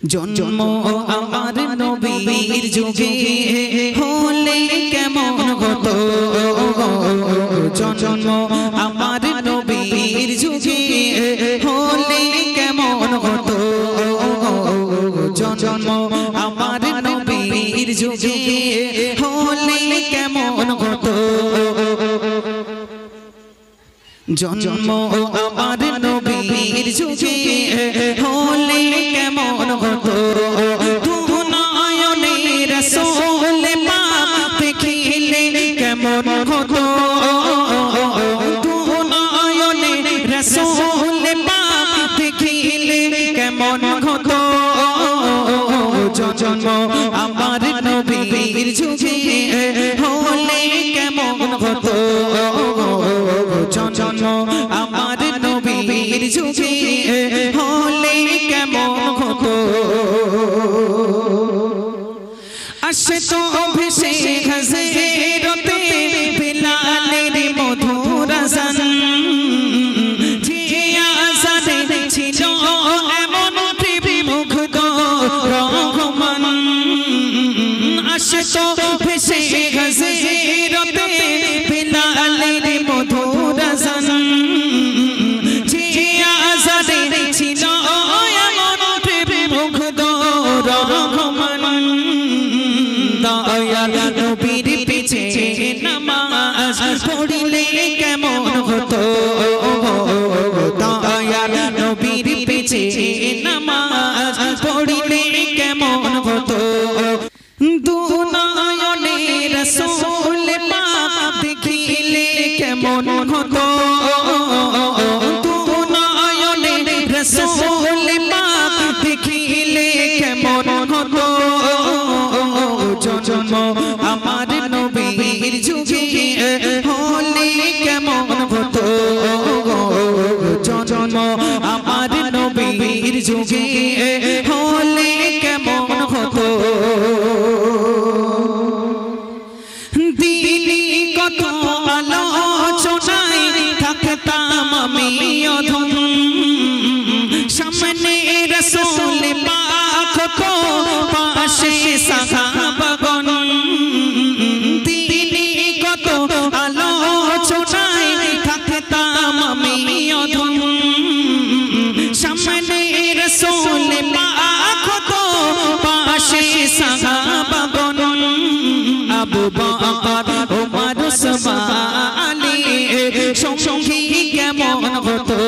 জন্ম আমার নবীর যুগে হলে কেমন হতো জন্ম আমার নবীর যুগে হলে কেমন হতো জন্ম আমার নবীর যুগে হলে কেমন হতো জন্ম আমার নবীর যুগে হলে কেমন হতো তু নয়নে রাসূল পাক দেখিলে কেমন হতো তু নয়নে রাসূল পাক দেখিলে কেমন হতো জন্ম আমার নবীর যুগে হলে কেমন হতো জন্ম আমার নবীর যুগে হলে কেমন হতো আসে তো ভেসে হযরতে বিলালের মধুর আযান যে আযানে ছিল এমন মুগ্ধ রহমান আসে তো ভেসে হযরতে বিলালের মধুর আযান যে আযানে ছিল এমন মুগ্ধ রহমান দয়াল নবীর পিছে নামাজ পড়িলে কেমন হতো দয়াল নবীর পিছে নামাজ পড়িলে কেমন হতো দু নয়নে রাসূল পাক দেখিলে কেমন হতো দু নয়নে রাসূল পাক দেখিলে কেমন হতো জন্ম আমার নবীর যুগে হলে কেমন হতো জন্ম আমার নবীর যুগে হলে কেমন হতো দিলি কত আলোচনায় থাকতাম আমি অধম সামনে রাসূল পাক তো পাশে সাহাবাগণ দিলি কত আলোচনায় থাকতাম আমি অধম সামনে রাসূল পাক তো পাশে সাহাবাগণ আবু বকর ওমর ওসমান আলী সঙ্গী কেমন হতো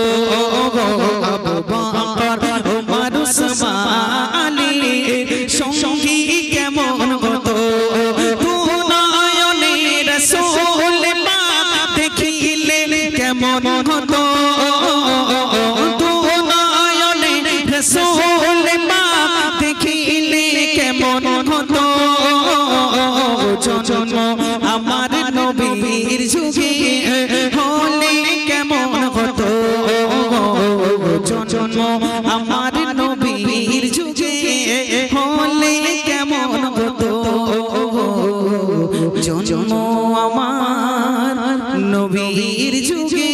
আবু বকর ওমর ওসমান আলী সঙ্গী কেমন হতো তু নয়নে রাসূল পাক দেখিলে কেমন হতো তু নয়নে রাসূল পাক দেখিলে কেমন হতো জন্ম আমার নবীর যুগে হলে কেমন হতো জন্ম আমার নবীর যুগে হলে কেমন হতো জন্ম আমার নবীর যুগে